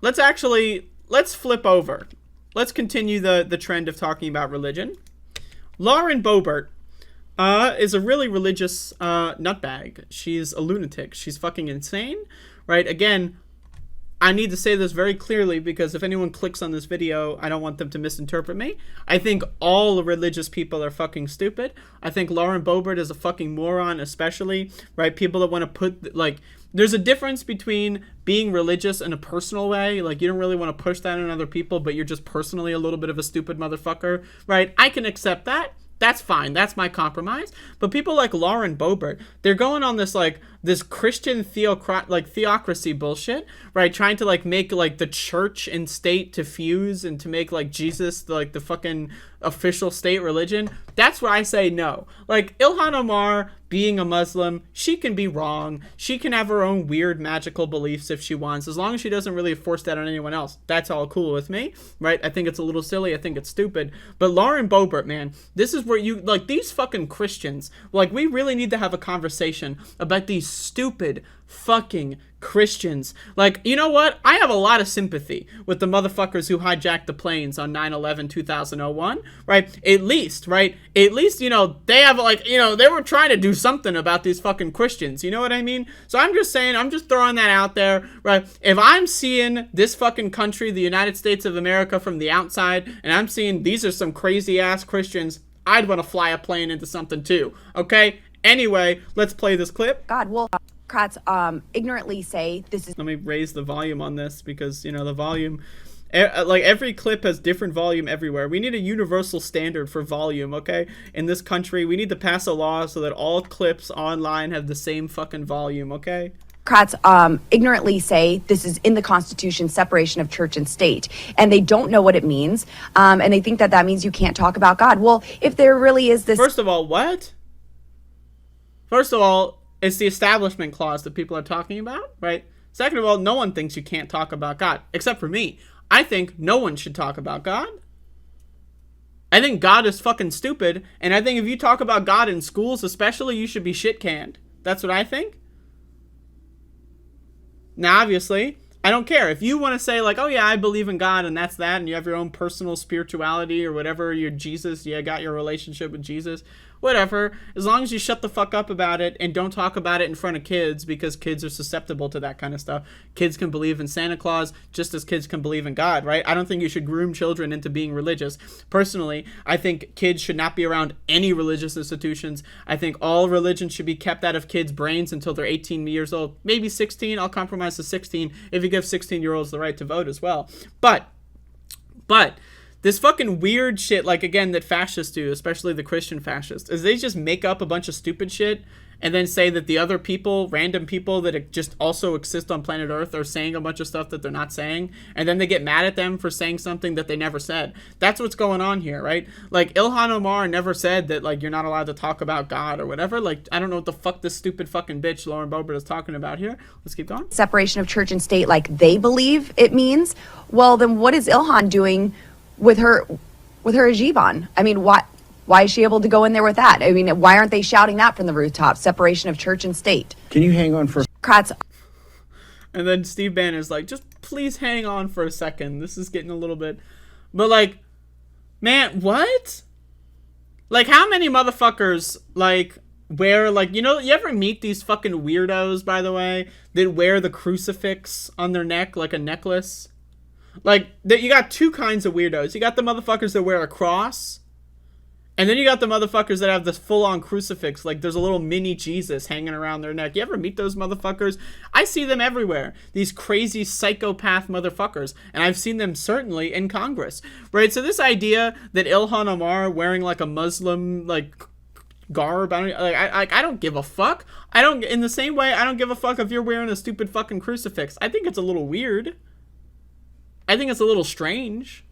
let's flip over. Let's continue the trend of talking about religion. Lauren Boebert is a really religious nutbag. She's a lunatic. She's fucking insane, right? Again, I need to say this very clearly because if anyone clicks on this video, I don't want them to misinterpret me. I think all religious people are fucking stupid. I think Lauren Boebert is a fucking moron, especially, right? People that want to put, like, there's a difference between being religious in a personal way, like you don't really want to push that on other people, but you're just personally a little bit of a stupid motherfucker, right? I can accept that. That's fine. That's my compromise. But people like Lauren Boebert, they're going on this like this Christian theocracy bullshit, right? Trying to like make like the church and state to fuse and to make like Jesus like the fucking official state religion. That's where I say no. Like Ilhan Omar being a Muslim, she can be wrong. She can have her own weird magical beliefs if she wants, as long as she doesn't really force that on anyone else. That's all cool with me, right? I think it's a little silly. I think it's stupid. But Lauren Boebert, man, this is where you, like, these fucking Christians, like, we really need to have a conversation about these stupid fucking Christians. Like, you know what? I have a lot of sympathy with the motherfuckers who hijacked the planes on 9/11/2001, right? At least, right? At least, you know, they have, like, you know, they were trying to do something about these fucking Christians. You know what I mean? So I'm just saying, I'm just throwing that out there, right? If I'm seeing this fucking country, the United States of America, from the outside, and I'm seeing these are some crazy ass Christians, I'd want to fly a plane into something too, okay? Anyway, let's play this clip. God, well, Democrats ignorantly say this is... Let me raise the volume on this because, you know, the volume, like every clip has different volume everywhere. We need a universal standard for volume, okay? In this country, we need to pass a law so that all clips online have the same fucking volume, okay? Democrats ignorantly say this is in the Constitution, separation of church and state, and they don't know what it means, and they think that that means you can't talk about God. Well, if there really is this... First of all, what? First of all, it's the Establishment Clause that people are talking about, right? Second of all, no one thinks you can't talk about God, except for me. I think no one should talk about God. I think God is fucking stupid, and I think if you talk about God in schools especially, you should be shit-canned. That's what I think. Now, obviously, I don't care. If you want to say, like, oh yeah, I believe in God, and that's that, and you have your own personal spirituality or whatever, you're Jesus, you got your relationship with Jesus, whatever, as long as you shut the fuck up about it and don't talk about it in front of kids, because kids are susceptible to that kind of stuff. Kids can believe in Santa Claus just as kids can believe in God, right? I don't think you should groom children into being religious. Personally, I think kids should not be around any religious institutions. I think all religion should be kept out of kids' brains until they're 18 years old. Maybe 16. I'll compromise to 16 if you give 16-year-olds the right to vote as well. But this fucking weird shit, like, again, that fascists do, especially the Christian fascists, is they just make up a bunch of stupid shit and then say that the other people, random people that just also exist on planet Earth, are saying a bunch of stuff that they're not saying, and then they get mad at them for saying something that they never said. That's what's going on here, right? Like, Ilhan Omar never said that, like, you're not allowed to talk about God or whatever. Like, I don't know what the fuck this stupid fucking bitch Lauren Boebert is talking about here. Let's keep going. Separation of church and state, like they believe it means. Well, then what is Ilhan doing with her hijab on? I mean, why is she able to go in there with that? I mean, why aren't they shouting that from the rooftop? Separation of church and state. Can you hang on for... And then Steve Banner's like, just please hang on for a second. This is getting a little bit... But, like, man, what? Like, how many motherfuckers, like, wear, like, you know, you ever meet these fucking weirdos, by the way, that wear the crucifix on their neck like a necklace? Like, you got two kinds of weirdos. You got the motherfuckers that wear a cross, and then you got the motherfuckers that have this full-on crucifix, like there's a little mini Jesus hanging around their neck. You ever meet those motherfuckers? I see them everywhere. These crazy psychopath motherfuckers, and I've seen them certainly in Congress, right? So this idea that Ilhan Omar wearing like a Muslim, like, garb, I don't give a fuck. In the same way, I don't give a fuck if you're wearing a stupid fucking crucifix. I think it's a little weird. I think it's a little strange,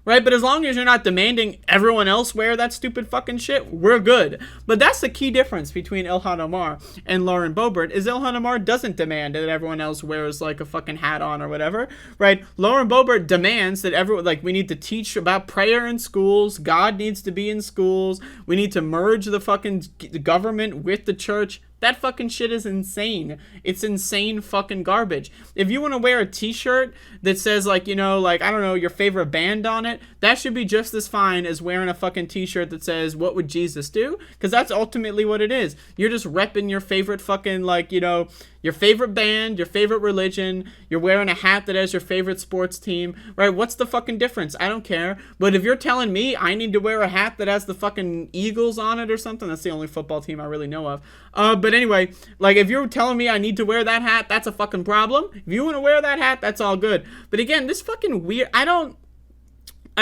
right? But as long as you're not demanding everyone else wear that stupid fucking shit, we're good. But that's the key difference between Ilhan Omar and Lauren Boebert, is Ilhan Omar doesn't demand that everyone else wears like a fucking hat on or whatever, right? Lauren Boebert demands that everyone, like, we need to teach about prayer in schools. God needs to be in schools. We need to merge the fucking government with the church. That fucking shit is insane. It's insane fucking garbage. If you want to wear a t-shirt that says, like, you know, like, I don't know, your favorite band on it, that should be just as fine as wearing a fucking t-shirt that says, what would Jesus do? Because that's ultimately what it is. You're just repping your favorite fucking, like, you know, your favorite band, your favorite religion, you're wearing a hat that has your favorite sports team, right? What's the fucking difference? I don't care. But if you're telling me I need to wear a hat that has the fucking Eagles on it or something, that's the only football team I really know of. But anyway, like, if you're telling me I need to wear that hat, that's a fucking problem. If you want to wear that hat, that's all good. But again, this fucking weird, I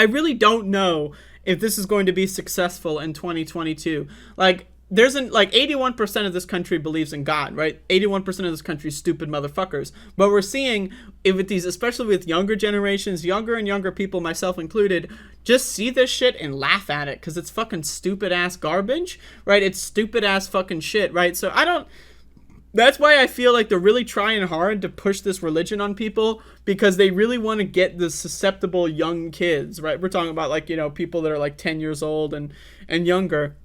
really don't know if this is going to be successful in 2022. Like, there's like 81% of this country believes in God, right? 81% of this country is stupid motherfuckers. But we're seeing with these, especially with younger generations, younger and younger people, myself included, just see this shit and laugh at it because it's fucking stupid ass garbage, right? It's stupid ass fucking shit, right? So that's why I feel like they're really trying hard to push this religion on people, because they really want to get the susceptible young kids, right? We're talking about, like, you know, people that are like 10 years old and younger.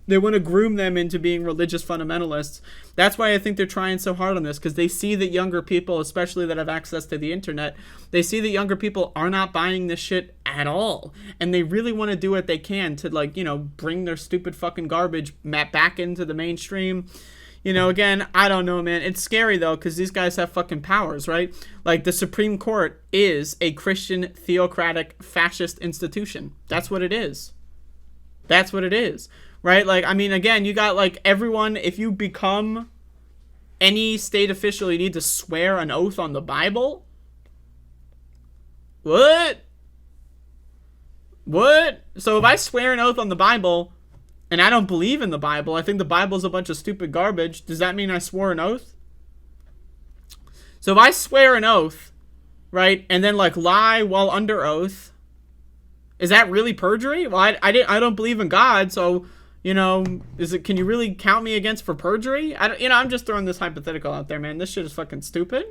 They want to groom them into being religious fundamentalists. That's why I think they're trying so hard on this, because they see that younger people, especially that have access to the internet, they see that younger people are not buying this shit at all. And they really want to do what they can to, like, you know, bring their stupid fucking garbage back into the mainstream. You know, again, I don't know, man. It's scary, though, because these guys have fucking powers, right? Like, the Supreme Court is a Christian, theocratic, fascist institution. That's what it is. That's what it is. Right? Like, I mean, again, you got, like, everyone, if you become any state official, you need to swear an oath on the Bible? What? What? So if I swear an oath on the Bible, and I don't believe in the Bible, I think the Bible's a bunch of stupid garbage, does that mean I swore an oath? So if I swear an oath, right, and then, like, lie while under oath, is that really perjury? Well, I don't believe in God, so... You know, can you really count me against for perjury? I'm just throwing this hypothetical out there, man. This shit is fucking stupid.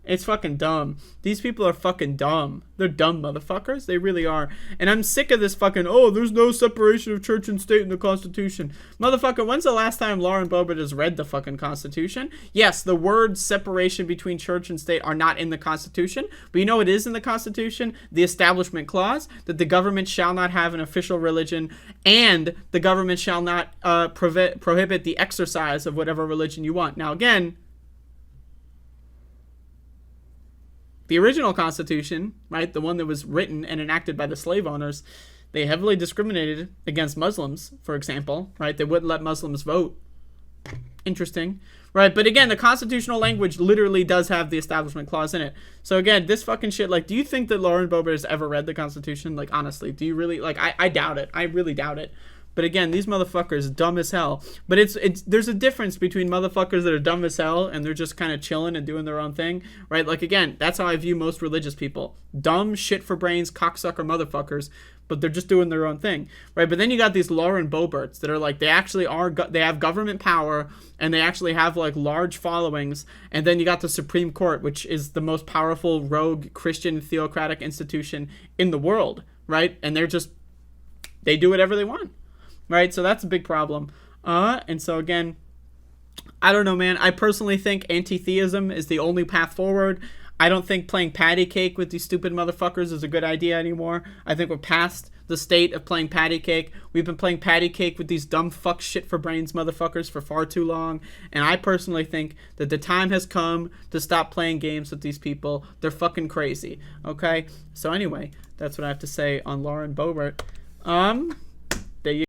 It's fucking dumb. These people are fucking dumb. They're dumb motherfuckers. They really are. And I'm sick of this fucking, oh, there's no separation of church and state in the Constitution. Motherfucker, when's the last time Lauren Boebert has read the fucking Constitution? Yes, the words separation between church and state are not in the Constitution. But you know what is in the Constitution? The Establishment Clause, that the government shall not have an official religion, and the government shall not prohibit the exercise of whatever religion you want. Now, again, the original Constitution, right, the one that was written and enacted by the slave owners, they heavily discriminated against Muslims, for example, right? They wouldn't let Muslims vote. Interesting, right? But again, the constitutional language literally does have the Establishment Clause in it. So again, this fucking shit, like, do you think that Lauren Boebert has ever read the Constitution? Like, honestly, do you really? Like, I doubt it. I really doubt it. But again, these motherfuckers, dumb as hell. But there's a difference between motherfuckers that are dumb as hell and they're just kind of chilling and doing their own thing, right? Like, again, that's how I view most religious people. Dumb, shit for brains, cocksucker motherfuckers, but they're just doing their own thing, right? But then you got these Lauren Boeberts that are like, they have government power and they actually have, like, large followings. And then you got the Supreme Court, which is the most powerful rogue Christian theocratic institution in the world, right? And they do whatever they want. Right, so that's a big problem. And so again, I don't know, man. I personally think anti-theism is the only path forward. I don't think playing patty cake with these stupid motherfuckers is a good idea anymore. I think we're past the state of playing patty cake. We've been playing patty cake with these dumb fuck shit for brains motherfuckers for far too long. And I personally think that the time has come to stop playing games with these people. They're fucking crazy. Okay? So anyway, that's what I have to say on Lauren Boebert.